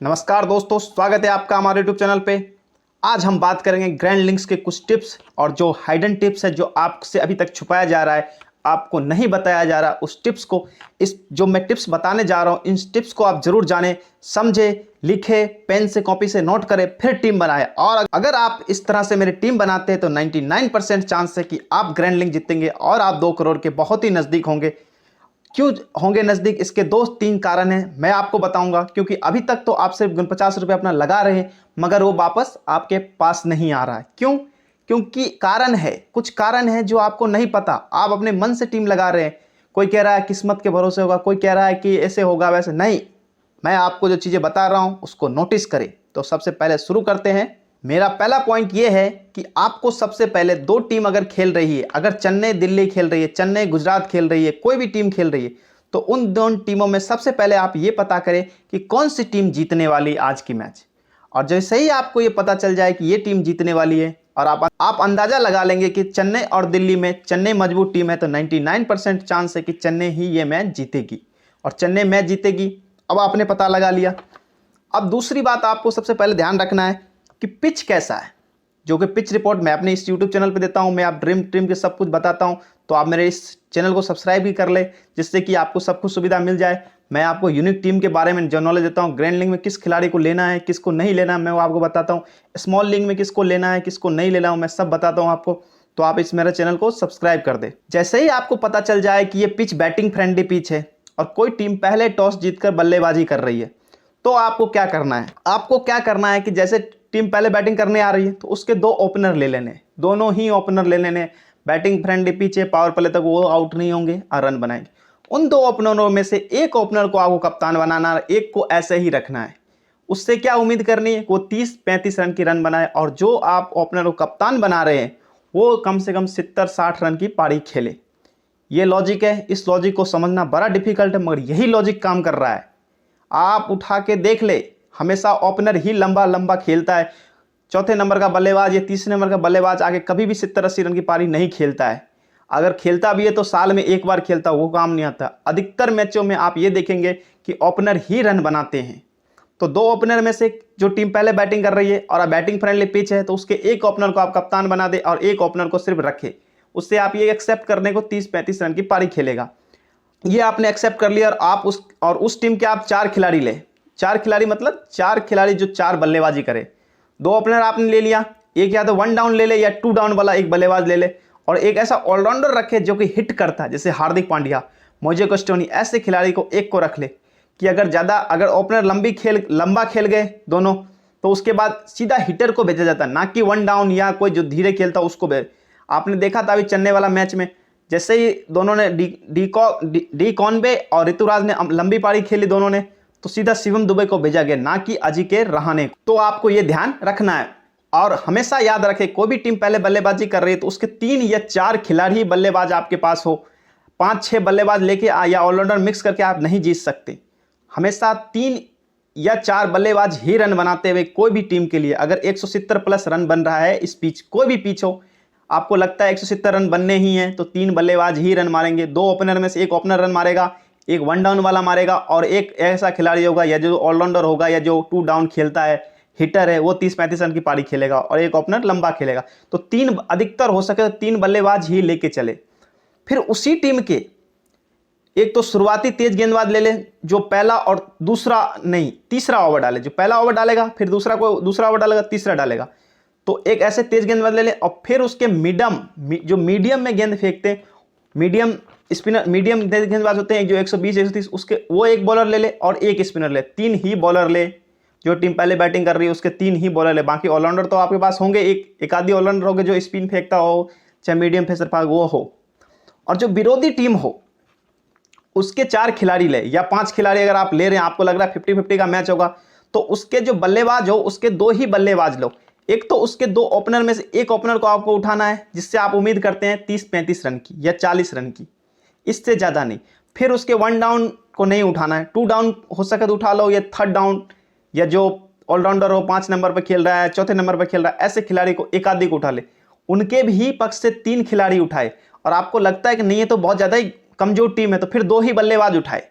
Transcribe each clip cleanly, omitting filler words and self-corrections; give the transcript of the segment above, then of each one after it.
नमस्कार दोस्तों, स्वागत है आपका हमारे यूट्यूब चैनल पे। आज हम बात करेंगे ग्रैंड लिंक्स के कुछ टिप्स और जो हाइडन टिप्स है जो आपसे अभी तक छुपाया जा रहा है, आपको नहीं बताया जा रहा, उस टिप्स को इस जो मैं टिप्स बताने जा रहा हूँ इन टिप्स को आप जरूर जानें, समझें, लिखें, पेन से कॉपी से नोट करें, फिर टीम बनाएं। और अगर आप इस तरह से मेरी टीम बनाते हैं तो 99% चांस है कि आप ग्रैंड लिंक जीतेंगे और आप 2 करोड़ के बहुत ही नज़दीक होंगे। क्यों होंगे नज़दीक? इसके 2-3 कारण हैं, मैं आपको बताऊंगा। क्योंकि अभी तक तो आप सिर्फ 50 रुपये अपना लगा रहे हैं मगर वो वापस आपके पास नहीं आ रहा है। क्यों? क्योंकि कारण है, कुछ कारण है जो आपको नहीं पता। आप अपने मन से टीम लगा रहे हैं। कोई कह रहा है किस्मत के भरोसे होगा, कोई कह रहा है कि ऐसे होगा वैसे नहीं। मैं आपको जो चीज़ें बता रहा हूँ उसको नोटिस करें। तो सबसे पहले शुरू करते हैं। मेरा पहला पॉइंट ये है कि आपको सबसे पहले 2 टीम अगर खेल रही है, अगर चेन्नई दिल्ली खेल रही है, चेन्नई गुजरात खेल रही है, कोई भी टीम खेल रही है, तो उन दोनों टीमों में सबसे पहले आप ये पता करें कि कौन सी टीम जीतने वाली है आज की मैच। और जैसे ही आपको ये पता चल जाए कि ये टीम जीतने वाली है और आप अंदाज़ा लगा लेंगे कि चेन्नई और दिल्ली में चेन्नई मजबूत टीम है, तो 99% चांस है कि चेन्नई ही ये मैच जीतेगी और चेन्नई मैच जीतेगी। अब आपने पता लगा लिया। अब दूसरी बात आपको सबसे पहले ध्यान रखना है कि पिच कैसा है, जो कि पिच रिपोर्ट मैं अपने इस यूट्यूब चैनल पे देता हूं। मैं आप ड्रीम टीम के सब कुछ बताता हूं, तो आप मेरे इस चैनल को सब्सक्राइब भी कर ले जिससे कि आपको सब कुछ सुविधा मिल जाए। मैं आपको यूनिक टीम के बारे में जो नॉलेज देता हूं, ग्रैंड लीग में किस खिलाड़ी को लेना है, किसको नहीं लेना है, मैं वो आपको बताता हूँ। स्मॉल लीग में किसको लेना है, किसको नहीं लेना है, मैं सब बताता हूँ आपको। तो आप इस मेरे चैनल को सब्सक्राइब कर दे। जैसे ही आपको पता चल जाए कि ये पिच बैटिंग फ्रेंडली पिच है और कोई टीम पहले टॉस जीतकर बल्लेबाजी कर रही है, तो आपको क्या करना है? आपको क्या करना है कि जैसे टीम पहले बैटिंग करने आ रही है तो उसके 2 ओपनर ले लेने, दोनों ही ओपनर ले लेने। बैटिंग फ्रेंडली पिच है, पावर प्ले तक वो आउट नहीं होंगे और रन बनाएंगे। उन 2 ओपनरों में से एक ओपनर को आपको कप्तान बनाना है, एक को ऐसे ही रखना है। उससे क्या उम्मीद करनी है? वो 30-35 रन की रन बनाए और जो आप ओपनर को कप्तान बना रहे हैं वो कम से कम 70-60 रन की पारी खेले। ये लॉजिक है। इस लॉजिक को समझना बड़ा डिफिकल्ट है मगर यही लॉजिक काम कर रहा है। आप उठा के देख ले, हमेशा ओपनर ही लंबा लंबा खेलता है। चौथे नंबर का बल्लेबाज या तीसरे नंबर का बल्लेबाज आगे कभी भी 70-80 रन की पारी नहीं खेलता है। अगर खेलता भी है तो साल में एक बार खेलता, वो काम नहीं आता। अधिकतर मैचों में आप ये देखेंगे कि ओपनर ही रन बनाते हैं। तो 2 ओपनर में से जो टीम पहले बैटिंग कर रही है और बैटिंग फ्रेंडली पिच है तो उसके एक ओपनर को आप कप्तान बना दे और एक ओपनर को सिर्फ रखे। उससे आप ये एक्सेप्ट करने को 30-35 रन की पारी खेलेगा। ये आपने एक्सेप्ट कर लिया और उस टीम के आप 4 खिलाड़ी ले। 4 खिलाड़ी मतलब 4 खिलाड़ी जो 4 बल्लेबाजी करे। 2 ओपनर आपने ले लिया, एक या तो 1 डाउन ले ले या 2 डाउन वाला एक बल्लेबाज ले ले और एक ऐसा ऑलराउंडर रखे जो कि हिट करता है, जैसे हार्दिक पांड्या, मोजे कस्टोनी, ऐसे खिलाड़ी को एक को रख ले कि अगर ओपनर लंबा खेल गए दोनों, तो उसके बाद सीधा हिटर को भेजा जाता है, ना कि 1 डाउन या कोई जो धीरे खेलता उसको भेज। आपने देखा था अभी चेन्नई वाला मैच में, जैसे ही दोनों ने डी कॉनवे और ऋतुराज ने लंबी पारी खेली दोनों ने, तो सीधा शिवम दुबे को भेजा गया, ना कि अजिंक्य रहाणे को। तो आपको ये ध्यान रखना है और हमेशा याद रखें, कोई भी टीम पहले बल्लेबाजी कर रही है तो उसके 3 या 4 खिलाड़ी बल्लेबाज आपके पास हो। 5-6 बल्लेबाज लेके या ऑलराउंडर मिक्स करके आप नहीं जीत सकते। हमेशा 3 या 4 बल्लेबाज ही रन बनाते हुए कोई भी टीम के लिए, अगर 170 प्लस रन बन रहा है इस पिच, कोई भी पिच हो, आपको लगता है 170 रन बनने ही हैं, तो 3 बल्लेबाज ही रन मारेंगे। 2 ओपनर में से एक ओपनर रन मारेगा, एक 1 डाउन वाला मारेगा और एक ऐसा खिलाड़ी होगा या जो ऑलराउंडर होगा या जो 2 डाउन खेलता है, हिटर है, वो 30-35 रन की पारी खेलेगा और एक ओपनर लंबा खेलेगा। तो 3 अधिकतर हो सके तो 3 बल्लेबाज ही लेके चले। फिर उसी टीम के एक तो शुरुआती तेज गेंदबाज ले ले जो पहला और तीसरा ओवर डाले। जो पहला ओवर डालेगा फिर दूसरा ओवर डालेगा, तीसरा डालेगा। तो एक ऐसे तेज गेंदबाज ले ले और फिर उसके मीडियम में गेंद फेंकते हैं, मीडियम गेंदबाज होते हैं जो 120-130, उसके वो एक बॉलर ले ले और एक स्पिनर ले। 3 ही बॉलर ले। जो टीम पहले बैटिंग कर रही है उसके 3 ही बॉलर ले। बाकी ऑलराउंडर तो आपके पास होंगे, एक आधी ऑलराउंडर होंगे जो स्पिन फेंकता हो, चाहे मीडियम फेसर पाक वो हो। और जो विरोधी टीम हो उसके 4 खिलाड़ी ले या 5 खिलाड़ी अगर आप ले रहे हैं, आपको लग रहा है 50-50 का मैच होगा, तो उसके जो बल्लेबाज हो उसके 2 ही बल्लेबाज लो। एक तो उसके 2 ओपनर में से एक ओपनर को आपको उठाना है जिससे आप उम्मीद करते हैं 30-35 रन की या 40 रन की, इससे ज़्यादा नहीं। फिर उसके 1 डाउन को नहीं उठाना है, 2 डाउन हो सके तो उठा लो, या 3rd डाउन, या जो ऑलराउंडर हो 5 नंबर पर खेल रहा है, चौथे नंबर पर खेल रहा है, ऐसे खिलाड़ी को एक आधी को उठा ले। उनके भी पक्ष से 3 खिलाड़ी उठाए और आपको लगता है कि नहीं ये तो बहुत ज़्यादा ही कमजोर टीम है, तो फिर 2 ही बल्लेबाज उठाए,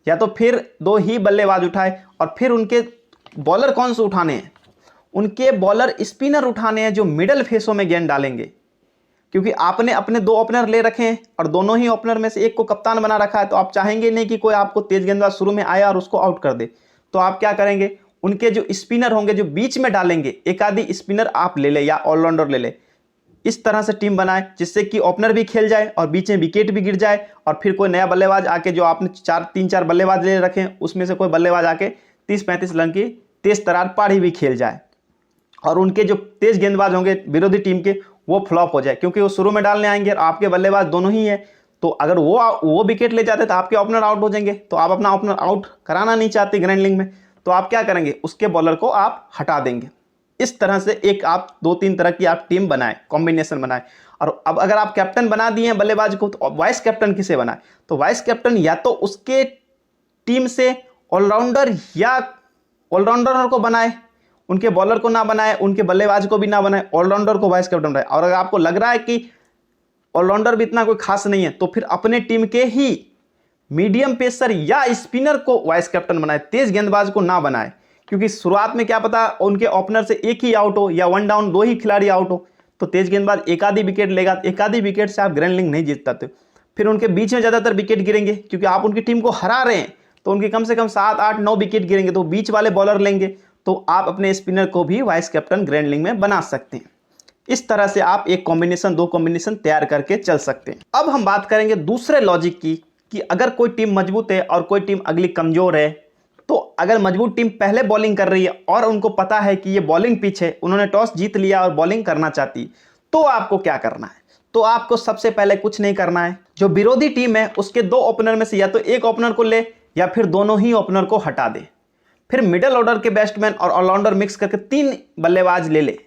या तो फिर 2 ही बल्लेबाज उठाए और फिर उनके बॉलर कौन से उठाने हैं, उनके बॉलर स्पिनर उठाने हैं जो मिडल फेसों में गेंद डालेंगे। क्योंकि आपने अपने 2 ओपनर ले रखे हैं और दोनों ही ओपनर में से एक को कप्तान बना रखा है, तो आप चाहेंगे नहीं कि कोई आपको तेज गेंदबाज शुरू में आया और उसको आउट कर दे। तो आप क्या करेंगे, उनके जो स्पिनर होंगे जो बीच में डालेंगे, एक आधी स्पिनर आप ले ले या ऑलराउंडर ले ले। इस तरह से टीम बनाए जिससे कि ओपनर भी खेल जाए और बीच में विकेट भी गिर जाए, और फिर कोई नया बल्लेबाज आके, जो आपने 3-4 बल्लेबाज ले रखे हैं उसमें से कोई बल्लेबाज आके 30-35 रन की तेज तरार पारी भी खेल जाए, और उनके जो तेज गेंदबाज होंगे विरोधी टीम के वो फ्लॉप हो जाए। क्योंकि वो शुरू में डालने आएंगे और आपके बल्लेबाज दोनों ही हैं, तो अगर वो विकेट ले जाते तो आपके ओपनर आउट हो जाएंगे। तो आप अपना ओपनर आउट कराना नहीं चाहते ग्रैंड लीग में, तो आप क्या करेंगे, उसके बॉलर को आप हटा देंगे। इस तरह से एक आप 2-3 तरह की आप टीम बनाए, कॉम्बिनेशन बनाए। और अब अगर आप कैप्टन बना दिए हैं बल्लेबाज को, तो वाइस कैप्टन किसे बनाए, तो वाइस कैप्टन या तो उसके टीम से ऑलराउंडर या ऑलराउंडर को बनाए, उनके बॉलर को ना बनाए, उनके बल्लेबाज को भी ना बनाए, ऑलराउंडर को वाइस कैप्टन बनाए। और अगर आपको लग रहा है कि ऑलराउंडर भी इतना कोई खास नहीं है, तो फिर अपने टीम के ही मीडियम पेसर या स्पिनर को वाइस कैप्टन बनाए, तेज गेंदबाज को ना बनाए। क्योंकि शुरुआत में क्या पता उनके ओपनर से एक ही आउट हो या 1 डाउन 2 ही खिलाड़ी आउट हो, तो तेज गेंदबाज एक आधी विकेट लेगा, एक आधी विकेट से आप ग्रैंड लीग नहीं जीत पाते। फिर उनके बीच में ज़्यादातर विकेट गिरेंगे, क्योंकि आप उनकी टीम को हरा रहे हैं, तो उनके कम से कम 7-8-9 विकेट गिरेंगे, तो बीच वाले बॉलर लेंगे, तो आप अपने स्पिनर को भी वाइस कैप्टन ग्रैंड लीग में बना सकते हैं। इस तरह से आप एक कॉम्बिनेशन 2 कॉम्बिनेशन तैयार करके चल सकते हैं। अब हम बात करेंगे दूसरे लॉजिक की, कि अगर कोई टीम मजबूत है और कोई टीम अगली कमजोर है, तो अगर मजबूत टीम पहले बॉलिंग कर रही है और उनको पता है कि ये बॉलिंग पिच है, उन्होंने टॉस जीत लिया और बॉलिंग करना चाहती, तो आपको क्या करना है, तो आपको सबसे पहले कुछ नहीं करना है। जो विरोधी टीम है उसके 2 ओपनर में से या तो एक ओपनर को ले या फिर दोनों ही ओपनर को हटा दे। फिर मिडिल ऑर्डर के बैट्समैन और ऑलराउंडर मिक्स करके 3 बल्लेबाज ले ले।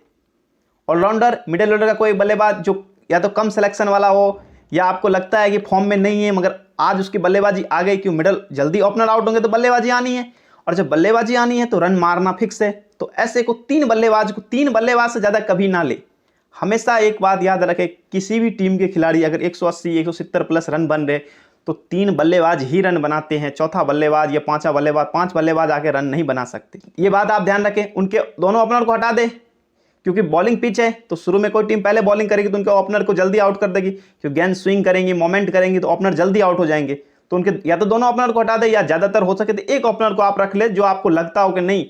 ऑलराउंडर, मिडिल ऑर्डर का कोई बल्लेबाज जो या तो कम सिलेक्शन वाला हो, या आपको लगता है कि फॉर्म में नहीं है मगर आज उसकी बल्लेबाजी आ गई, क्यों मिडल जल्दी ओपनर आउट होंगे तो बल्लेबाजी आनी है, और जब बल्लेबाजी आनी है तो रन मारना फिक्स है। तो ऐसे को 3 बल्लेबाज से ज़्यादा कभी ना ले। हमेशा एक बात याद रखें, किसी भी टीम के खिलाड़ी अगर 180-170 प्लस रन बन रहे, तो 3 बल्लेबाज ही रन बनाते हैं, चौथा बल्लेबाज या 5 बल्लेबाज आके रन नहीं बना सकते। ये बात आप ध्यान रखें। उनके दोनों ओपनर को हटा दे, क्योंकि बॉलिंग पिच है, तो शुरू में कोई टीम पहले बॉलिंग करेगी तो उनके ओपनर को जल्दी आउट कर देगी, क्योंकि गेंद स्विंग करेंगी, मोमेंट करेंगी, तो ओपनर जल्दी आउट हो जाएंगे। तो उनके या तो दोनों ओपनर को हटा दे, या ज़्यादातर हो सके तो एक ओपनर को आप रख ले, जो आपको लगता हो कि नहीं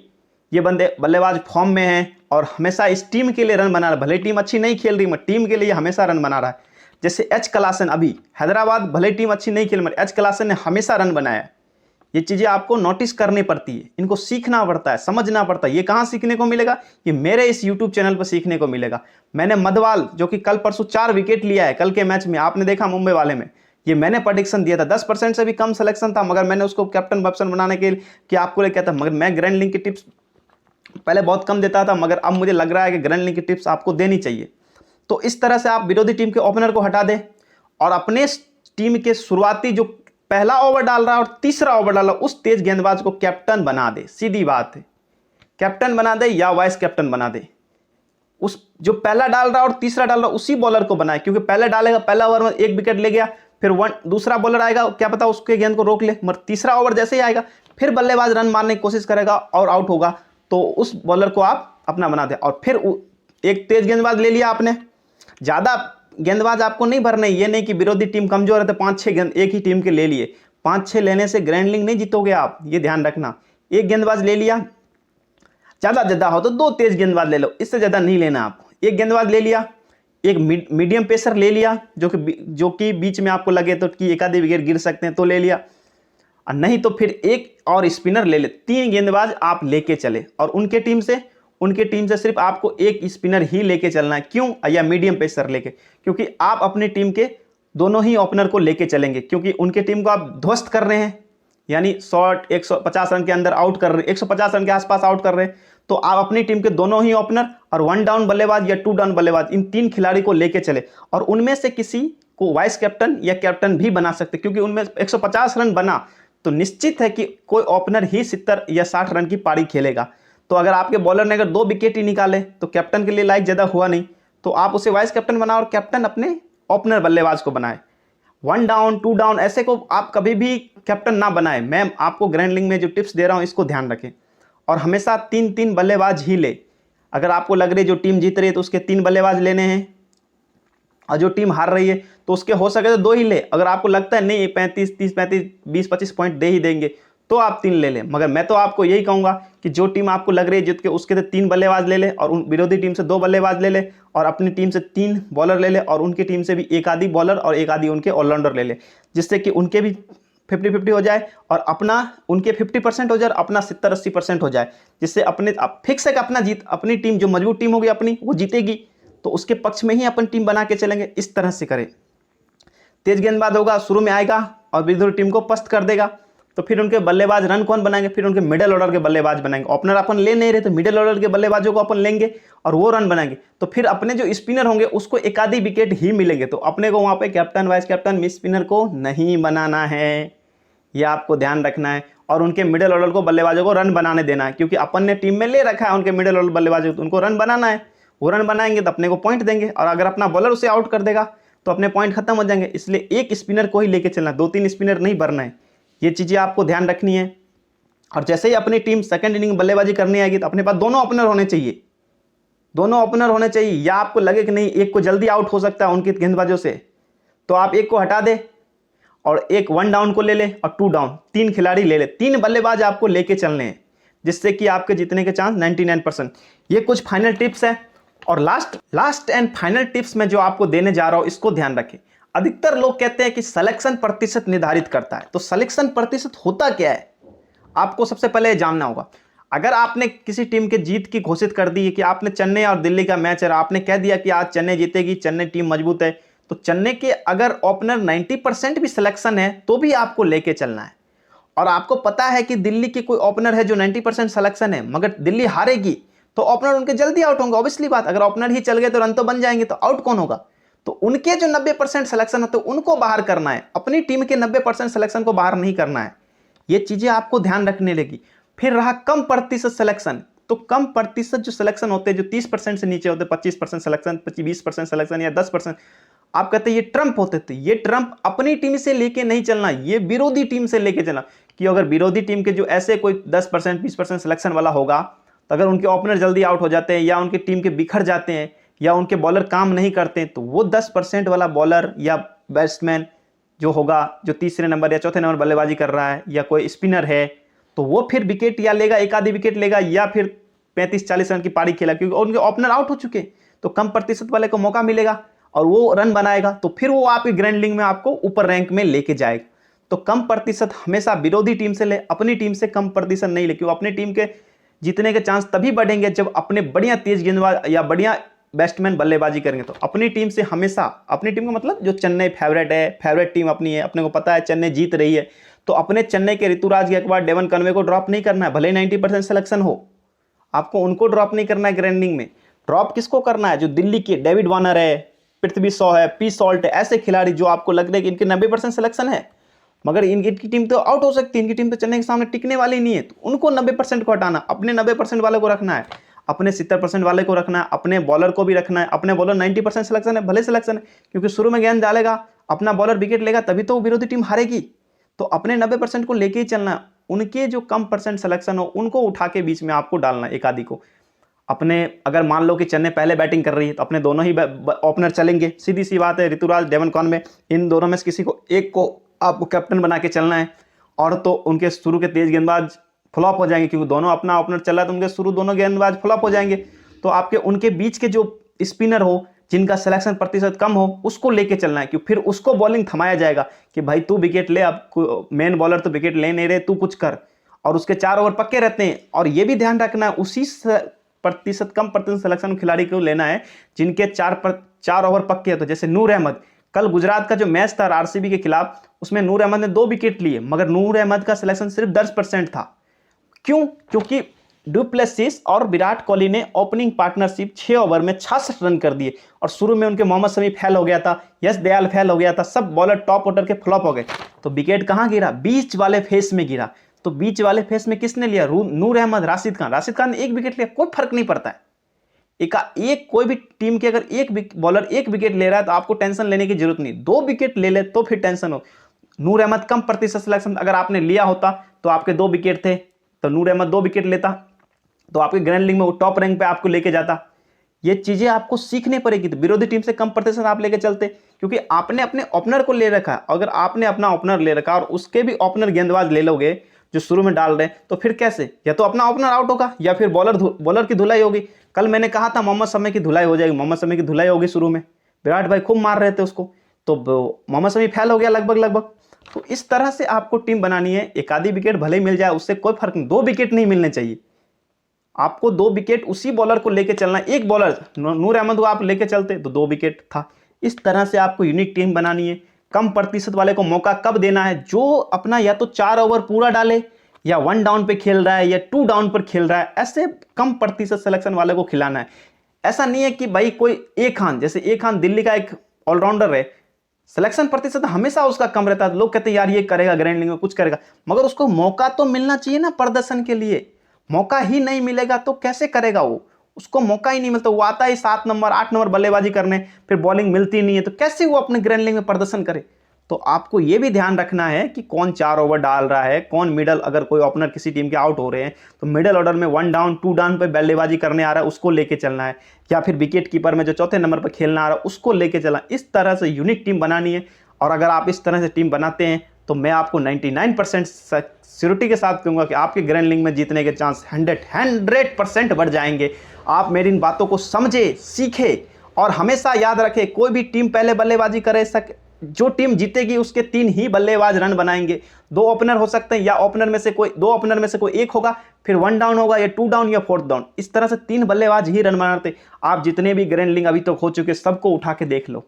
ये बंदे बल्लेबाज फॉर्म में हैं और हमेशा इस टीम के लिए रन बना रहा है, भले टीम अच्छी नहीं खेल रही मगर टीम के लिए हमेशा रन बना रहा है। जैसे एच क्लासन, अभी हैदराबाद भले टीम अच्छी नहीं खेल मगर एच क्लासन ने हमेशा रन बनाया। ये चीज़ें आपको नोटिस करनी पड़ती है, इनको सीखना पड़ता है, समझना पड़ता है। ये कहाँ सीखने को मिलेगा, ये मेरे इस यूट्यूब चैनल पर सीखने को मिलेगा। मैंने मधवाल जो कि कल परसों 4 विकेट लिया है, कल के मैच में आपने देखा मुंबई वाले में, ये मैंने प्रेडिक्शन दिया था। 10% से भी कम सिलेक्शन था, मगर मैंने उसको कैप्टन वैप्टन बनाने के लिए कि आपको क्या था, मगर मैं ग्रैंड लीग की टिप्स पहले बहुत कम देता था, मगर अब मुझे लग रहा है कि ग्रैंड लीग की टिप्स आपको देनी चाहिए। तो इस तरह से आप विरोधी टीम के ओपनर को हटा दें और अपने टीम के शुरुआती जो पहला ओवर डाल रहा है और तीसरा ओवर डाल रहा है उस तेज गेंदबाज को कैप्टन बना दे। सीधी बात है, कैप्टन बना दे या वाइस कैप्टन बना दे। उस जो पहला डाल रहा है और तीसरा डाल रहा है उसी बॉलर को बनाए, क्योंकि पहले डालेगा, पहला ओवर में 1 विकेट ले गया, फिर दूसरा बॉलर आएगा, क्या पता उसके गेंद को रोक ले, मगर तीसरा ओवर जैसे ही आएगा फिर बल्लेबाज रन मारने की कोशिश करेगा और आउट होगा, तो उस बॉलर को आप अपना बना दें। और फिर एक तेज गेंदबाज ले लिया आपने, ज़्यादा गेंदबाज आपको नहीं भरने, ये नहीं कि विरोधी टीम कमजोर है तो 5-6 गेंद एक ही टीम के ले लिए। 5-6 लेने से ग्रैंड लीग नहीं जीतोगे आप, ये ध्यान रखना। एक गेंदबाज ले लिया, ज़्यादा हो तो 2 तेज गेंदबाज ले लो, इससे ज़्यादा नहीं लेना आपको। एक गेंदबाज ले लिया, एक मीडियम पेसर ले लिया जो कि बीच में आपको लगे तो कि एक आधे विकेट गिर सकते हैं तो ले लिया, और नहीं तो फिर एक और स्पिनर ले ले। 3 गेंदबाज आप लेके चले और उनके टीम से सिर्फ आपको एक स्पिनर ही लेके चलना है। क्यों, या मीडियम पेसर लेके, क्योंकि आप अपनी टीम के दोनों ही ओपनर को लेके चलेंगे, क्योंकि उनके टीम को आप ध्वस्त कर रहे हैं, यानी शॉर्ट 150 रन के अंदर आउट कर रहे हैं, 150 रन के आसपास आउट कर रहे हैं। तो आप अपनी टीम के दोनों ही ओपनर और 1 डाउन बल्लेबाज या 2 डाउन बल्लेबाज, इन 3 खिलाड़ी को लेके चले, और उनमें से किसी को वाइस कैप्टन या कैप्टन भी बना सकते, क्योंकि उनमें 150 रन बना तो निश्चित है कि कोई ओपनर ही 70 या 60 रन की पारी खेलेगा। तो अगर आपके बॉलर ने अगर 2 विकेट ही निकाले तो कैप्टन के लिए लायक ज़्यादा हुआ नहीं, तो आप उसे वाइस कैप्टन बनाओ और कैप्टन अपने ओपनर बल्लेबाज को बनाए। 1 डाउन 2 डाउन ऐसे को आप कभी भी कैप्टन ना बनाए। मैं आपको ग्रैंड लीग में जो टिप्स दे रहा हूँ इसको ध्यान रखें। और हमेशा 3-3 बल्लेबाज ही ले। अगर आपको लग रही है जो टीम जीत रही है तो उसके 3 बल्लेबाज लेने हैं, और जो टीम हार रही है तो उसके हो सके तो 2 ही ले। अगर आपको लगता है नहीं 35 30 35 20 25 पॉइंट दे ही देंगे तो आप 3 ले लें। मगर मैं तो आपको यही कहूंगा कि जो टीम आपको लग रही है जीत के उसके तो 3 बल्लेबाज ले ले, और उन विरोधी टीम से 2 बल्लेबाज ले ले, और अपनी टीम से 3 बॉलर ले ले, और उनकी टीम से भी एक आधी बॉलर और एक आधी उनके ऑलराउंडर ले ले, जिससे कि उनके भी 50-50 हो जाए और अपना उनके 50% हो जाए, अपना 70-80% हो जाए, जिससे अपने फिक्स है कि अपना जीत अपनी टीम जो मजबूत टीम होगी अपनी वो जीतेगी, तो उसके पक्ष में ही अपन टीम बना के चलेंगे। इस तरह से करें। तेज गेंदबाज होगा, शुरू में आएगा और विरोधी टीम को पस्त कर देगा, तो फिर उनके बल्लेबाज रन कौन बनाएंगे? फिर उनके मिडिल ऑर्डर के बल्लेबाज बनाएंगे। ओपनर अपन ले नहीं रहे तो मिडिल ऑर्डर के बल्लेबाजों को अपन लेंगे और वो रन बनाएंगे, तो फिर अपने जो स्पिनर होंगे उसको एक आधी विकेट ही मिलेंगे। तो अपने को वहां पे captain vice captain miss spinner को नहीं बनाना है, यह आपको ध्यान रखना है। और उनके मिडिल ऑर्डर को बल्लेबाजों को रन बनाने देना है, क्योंकि अपन ने टीम में ले रखा है उनके मिडिल ऑर्डर बल्लेबाजों को, उनको रन बनाना है। वो रन बनाएंगे तो अपने को पॉइंट देंगे, और अगर अपना बॉलर उसे आउट कर देगा तो अपने पॉइंट खत्म हो जाएंगे। इसलिए एक स्पिनर को ही लेके चलना, 2-3 स्पिनर नहीं भरना है। ये चीज़ें आपको ध्यान रखनी है। और जैसे ही अपनी टीम सेकंड इनिंग बल्लेबाजी करनी आएगी तो अपने पास दोनों ओपनर होने चाहिए, दोनों ओपनर होने चाहिए। या आपको लगे कि नहीं एक को जल्दी आउट हो सकता है उनकी गेंदबाजों से, तो आप एक को हटा दे और एक 1 डाउन को ले ले और 2 डाउन, 3 खिलाड़ी ले ले। 3 बल्लेबाज आपको लेके चलने हैं, जिससे कि आपके जीतने के चांस 99%। ये कुछ फाइनल टिप्स है। और लास्ट एंड फाइनल टिप्स में जो आपको देने जा रहा हूं इसको ध्यान रखें। अधिकतर लोग कहते हैं कि सिलेक्शन प्रतिशत निर्धारित करता है, तो सिलेक्शन प्रतिशत होता क्या है आपको सबसे पहले जानना होगा। अगर आपने किसी टीम के जीत की घोषित कर दी है कि आपने चेन्नई और दिल्ली का मैच है, आपने कह दिया कि आज चेन्नई जीतेगी, चेन्नई टीम मजबूत है, तो चेन्नई के अगर ओपनर 90% भी सिलेक्शन है तो भी आपको लेके चलना है। और आपको पता है कि दिल्ली के कोई ओपनर है जो 90% सिलेक्शन है, मगर दिल्ली हारेगी तो ओपनर उनके जल्दी आउट होंगे। ऑब्वियसली बात, अगर ओपनर ही चल गए तो रन तो बन जाएंगे, तो आउट कौन होगा? तो उनके जो 90% सिलेक्शन होते हैं उनको बाहर करना है, अपनी टीम के 90% सिलेक्शन को बाहर नहीं करना है। ये चीजें आपको ध्यान रखने लगी। फिर रहा कम प्रतिशत सिलेक्शन, तो कम प्रतिशत जो सिलेक्शन होते हैं जो 30% से नीचे होते हैं, 25% सिलेक्शन, 20% सिलेक्शन या 10%, आप कहते हैं ये ट्रम्प होते थे। ये ट्रम्प अपनी टीम से लेके नहीं चलना, ये विरोधी टीम से लेके चलना। कि अगर विरोधी टीम के जो ऐसे कोई 10% 20% सिलेक्शन वाला होगा, तो अगर उनके ओपनर जल्दी आउट हो जाते हैं या उनकी टीम के बिखर जाते हैं या उनके बॉलर काम नहीं करते हैं, तो वो 10% वाला बॉलर या बैट्समैन जो होगा, जो तीसरे नंबर या चौथे नंबर बल्लेबाजी कर रहा है, या कोई स्पिनर है, तो वो फिर विकेट या लेगा, एक आधी विकेट लेगा, या फिर 35-40 रन की पारी खेला, क्योंकि उनके ओपनर आउट हो चुके। तो कम प्रतिशत वाले को मौका मिलेगा और वो रन बनाएगा, तो फिर वो आपकी ग्रैंड लीग में आपको ऊपर रैंक में लेके जाएगा। तो कम प्रतिशत हमेशा विरोधी टीम से ले, अपनी टीम से कम प्रतिशत नहीं ले, क्योंकि अपनी टीम के जीतने के चांस तभी बढ़ेंगे जब अपने बढ़िया तेज गेंदबाज या बढ़िया बैट्समैन बल्लेबाजी करेंगे। तो अपनी टीम से हमेशा, अपनी टीम का मतलब जो चेन्नई फेवरेट है, फेवरेट टीम अपनी है, अपने को पता है चेन्नई जीत रही है, तो अपने चेन्नई के ऋतुराज गायकवाड़, डेवन कनवे को ड्रॉप नहीं करना है, भले ही 90% सिलेक्शन हो, आपको उनको ड्रॉप नहीं करना है ग्रैंड लीग में। ड्रॉप किसको करना है? जो दिल्ली के डेविड वार्नर है, पृथ्वी शॉ है, पी सॉल्ट है, ऐसे खिलाड़ी जो आपको लग रहा है कि इनके 90% सिलेक्शन है, मगर इनकी टीम तो आउट हो सकती है, इनकी टीम तो चेन्नई के सामने टिकने वाली नहीं है, तो उनको 90% को हटाना, अपने 90% वाले को रखना है, अपने 70% वाले को रखना है, अपने बॉलर को भी रखना है। अपने बॉलर 90% सिलेक्शन है, भले सिलेक्शन है, क्योंकि शुरू में गेंद डालेगा, अपना बॉलर विकेट लेगा, तभी तो विरोधी टीम हारेगी। तो अपने 90% को लेके ही चलना है। उनके जो कम परसेंट सिलेक्शन हो उनको उठा के बीच में आपको डालना है, एक आधी को। अपने अगर मान लो कि चेन्नई पहले बैटिंग कर रही है तो अपने दोनों ही ओपनर चलेंगे, सीधी सी बात है। ऋतुराज, डेवन कॉनवे, इन दोनों में से किसी को एक को आपको कैप्टन बना के चलना है। और तो उनके शुरू के तेज गेंदबाज फ्लॉप हो जाएंगे, क्योंकि दोनों अपना ओपनर चल रहा है, तो उनके शुरू दोनों गेंदबाज फ्लॉप हो जाएंगे। तो आपके उनके बीच के जो स्पिनर हो, जिनका सिलेक्शन प्रतिशत कम हो, उसको लेके चलना है, क्योंकि फिर उसको बॉलिंग थमाया जाएगा कि भाई तू विकेट ले, अब मेन बॉलर तो विकेट ले नहीं रहे, तू कुछ कर। और उसके 4 ओवर पक्के रहते हैं। और ये भी ध्यान रखना है, उसी प्रतिशत कम प्रतिशत सिलेक्शन खिलाड़ी को लेना है जिनके 4 ओवर पक्के हैं। तो जैसे नूर अहमद, कल गुजरात का जो मैच था आरसीबी के खिलाफ, उसमें नूर अहमद ने 2 विकेट लिए, मगर नूर अहमद का सिलेक्शन सिर्फ 10% था। क्यों? क्योंकि डुप्लेसिस और विराट कोहली ने ओपनिंग पार्टनरशिप 6 ओवर में 66 रन कर दिए, और शुरू में उनके मोहम्मद शमी फेल हो गया था, यश दयाल फेल हो गया था, सब बॉलर टॉप ऑर्डर के फ्लॉप हो गए। तो विकेट कहां गिरा? बीच वाले फेस में गिरा। तो बीच वाले फेस में किसने लिया? नूर अहमद, राशिद खान ने 1 विकेट लिया, कोई फर्क नहीं पड़ता है। एक कोई भी टीम के अगर एक बॉलर एक विकेट ले रहा है तो आपको टेंशन लेने की जरूरत नहीं, 2 विकेट ले ले तो फिर टेंशन हो। नूर अहमद कम प्रतिशत सिलेक्शन, अगर आपने लिया होता तो आपके 2 विकेट थे तो नूर अहमद 2 विकेट लेता तो आपके ग्रैंड लीग में वो टॉप रैंक पे आपको लेके जाता। ये चीजें आपको सीखनी पड़ेगी। तो विरोधी टीम से कम प्रतिशत आप लेके चलते, क्योंकि आपने अपने ओपनर को ले रखा। अगर आपने अपना ओपनर ले रखा और उसके भी ओपनर गेंदबाज ले लोगे जो शुरू में डाल रहे हैं, तो फिर कैसे? या तो अपना ओपनर आउट होगा या फिर बॉलर की धुलाई होगी। कल मैंने कहा था मोहम्मद शमी की धुलाई हो जाएगी, मोहम्मद शमी की धुलाई होगी शुरू में, विराट भाई खूब मार रहे थे उसको, तो मोहम्मद शमी फेल हो गया लगभग। तो इस तरह से आपको टीम बनानी है। एक आधी विकेट भले ही मिल जाए उससे कोई फर्क नहीं, 2 विकेट नहीं मिलने चाहिए आपको। 2 विकेट उसी बॉलर को लेके चलना। एक बॉलर नूर अहमद को आप लेके चलते तो 2 विकेट था। इस तरह से आपको यूनिक टीम बनानी है। कम प्रतिशत वाले को मौका कब देना है? जो अपना या तो 4 ओवर पूरा डाले, या 1 डाउन पे खेल रहा है, या 2 डाउन पर खेल रहा है, ऐसे कम प्रतिशत सिलेक्शन वाले को खिलाना है। ऐसा नहीं है कि भाई कोई एक खान, जैसे एक खान दिल्ली का एक ऑलराउंडर है, सिलेक्शन प्रतिशत हमेशा उसका कम रहता है। लोग कहते हैं यार ये करेगा ग्रैंड लीग में कुछ करेगा, मगर उसको मौका तो मिलना चाहिए ना प्रदर्शन के लिए। मौका ही नहीं मिलेगा तो कैसे करेगा वो? उसको मौका ही नहीं मिलता। वो आता है 7 नंबर 8 नंबर बल्लेबाजी करने, फिर बॉलिंग मिलती नहीं है, तो कैसे वो अपने ग्रैंड लीग में प्रदर्शन करे? तो आपको यह भी ध्यान रखना है कि कौन 4 ओवर डाल रहा है, कौन मिडल, अगर कोई ओपनर किसी टीम के आउट हो रहे हैं तो मिडल ऑर्डर में 1 डाउन 2 डाउन पे बल्लेबाजी करने आ रहा है उसको लेके चलना है, या फिर विकेट कीपर में जो 4थे नंबर पर खेलना आ रहा है उसको लेके चलना। इस तरह से यूनिक टीम बनानी है। और अगर आप इस तरह से टीम बनाते हैं तो मैं आपको 99% सिक्योरिटी के साथ कहूँगा कि आपके ग्रैंड लीग में जीतने के चांस 100% बढ़ जाएंगे। आप मेरी इन बातों को समझे, सीखे और हमेशा याद रखें, कोई भी टीम पहले बल्लेबाजी करे, जो टीम जीतेगी उसके 3 ही बल्लेबाज रन बनाएंगे। 2 ओपनर हो सकते हैं, या ओपनर में से कोई 2 ओपनर में से कोई एक होगा, फिर 1 डाउन होगा, या 2 डाउन या 4th डाउन। इस तरह से 3 बल्लेबाज ही रन बनाते। आप जितने भी ग्रैंड लीग अभी तक हो चुके सबको उठा के देख लो,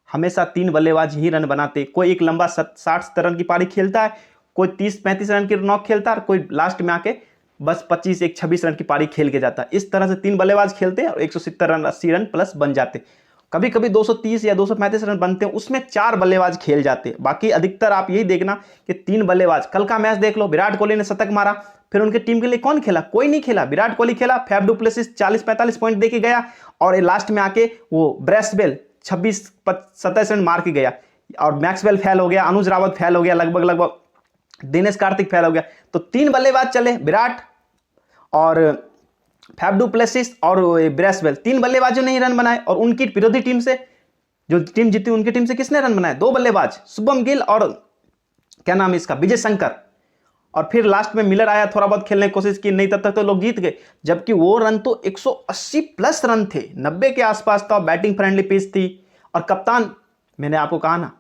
हमेशा 3 बल्लेबाज ही रन बनाते। कोई एक लंबा 60-70 रन की पारी खेलता है, कोई 30-35 रन की नॉक खेलता है, और कोई लास्ट में आके बस 25-26 रन की पारी खेल के जाता है। इस तरह से 3 बल्लेबाज खेलते हैं और 170 रन 80 रन प्लस बन जाते। कभी कभी 230 या 235 रन बनते हैं, उसमें 4 बल्लेबाज खेल जाते हैं। बाकी अधिकतर आप यही देखना कि 3 बल्लेबाज। कल का मैच देख लो, विराट कोहली ने शतक मारा, फिर उनके टीम के लिए कौन खेला? कोई नहीं खेला। विराट कोहली खेला, फैफ डु प्लेसिस 40-45 पॉइंट दे के गया, और लास्ट में आके वो ब्रेसवेल 26-27 रन मार के गया, और मैक्सवेल फेल हो गया, अनुज रावत फेल हो गया, लगभग दिनेश कार्तिक फेल हो गया। तो 3 बल्लेबाज चले, विराट और फैफ डु प्लेसिस और ब्रेसवेल, 3 बल्लेबाजों ने ही रन बनाए। और उनकी विरोधी टीम से, जो टीम जीती उनकी टीम से किसने रन बनाए? 2 बल्लेबाज, शुभम गिल और क्या नाम है इसका, विजय शंकर। और फिर लास्ट में मिलर आया, थोड़ा बहुत खेलने की कोशिश की, नहीं तब तक तो लोग जीत गए। जबकि वो रन तो 180 प्लस रन थे, 90 के आसपास था, बैटिंग फ्रेंडली पिच थी। और कप्तान, मैंने आपको कहा ना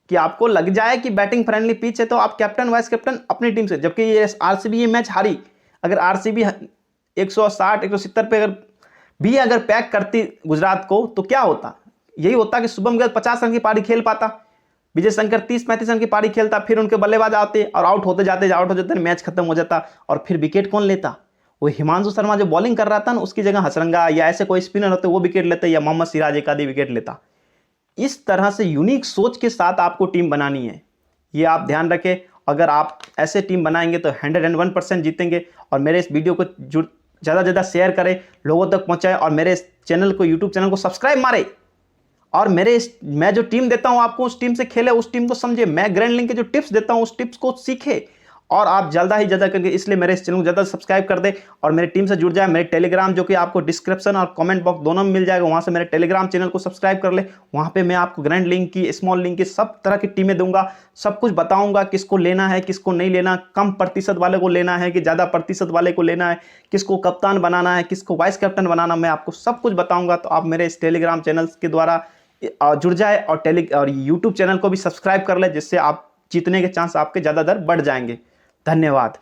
कि आपको लग जाए कि बैटिंग फ्रेंडली पिच है तो आप कैप्टन वाइस कैप्टन अपनी टीम से। जबकि ये आरसीबी ये मैच हारी, अगर आरसीबी 160-170 पे अगर पैक करती गुजरात को तो क्या होता? यही होता कि शुभम गिल 50 रन की पारी खेल पाता, विजय शंकर 30-35 रन की पारी खेलता, फिर उनके बल्लेबाज आते और आउट होते जाते मैच खत्म हो जाता। और फिर विकेट कौन लेता? वो हिमांशु शर्मा जो बॉलिंग कर रहा था ना, उसकी जगह हसरंगा या ऐसे कोई स्पिनर होते वो विकेट लेते, या मोहम्मद सिराज एक आधी विकेट लेता। इस तरह से यूनिक सोच के साथ आपको टीम बनानी है, ये आप ध्यान रखें। अगर आप ऐसे टीम बनाएंगे तो 101% जीतेंगे। और मेरे इस वीडियो को ज़्यादा से ज़्यादा शेयर करें, लोगों तक पहुंचाएं, और मेरे इस चैनल को, यूट्यूब चैनल को सब्सक्राइब मारे। और मैं जो टीम देता हूं आपको, उस टीम से खेले, उस टीम को समझे। मैं ग्रैंड लीग के जो टिप्स देता हूं उस टिप्स को सीखे, और आप ज़्यादा ही ज़्यादा करके, इसलिए मेरे इस चैनल को ज़्यादा सब्सक्राइब कर दे और मेरी टीम से जुड़ जाए। मेरे टेलीग्राम, जो कि आपको डिस्क्रिप्शन और कमेंट बॉक्स दोनों में मिल जाएगा, वहाँ से मेरे टेलीग्राम चैनल को सब्सक्राइब कर ले। वहाँ पे मैं आपको ग्रैंड लीग की, स्मॉल लीग की सब तरह की टीमें दूंगा, सब कुछ बताऊंगा, किसको लेना है, किसको नहीं लेना, कम प्रतिशत वाले को लेना है कि ज़्यादा प्रतिशत वाले को लेना है, किसको कप्तान बनाना है, किसको वाइस कैप्टन बनाना, मैं आपको सब कुछ बताऊँगा। तो आप मेरे इस टेलीग्राम चैनल के द्वारा जुड़ जाए और यूट्यूब चैनल को भी सब्सक्राइब कर ले, जिससे आप जीतने के चांस आपके ज़्यादा बढ़ जाएंगे। धन्यवाद।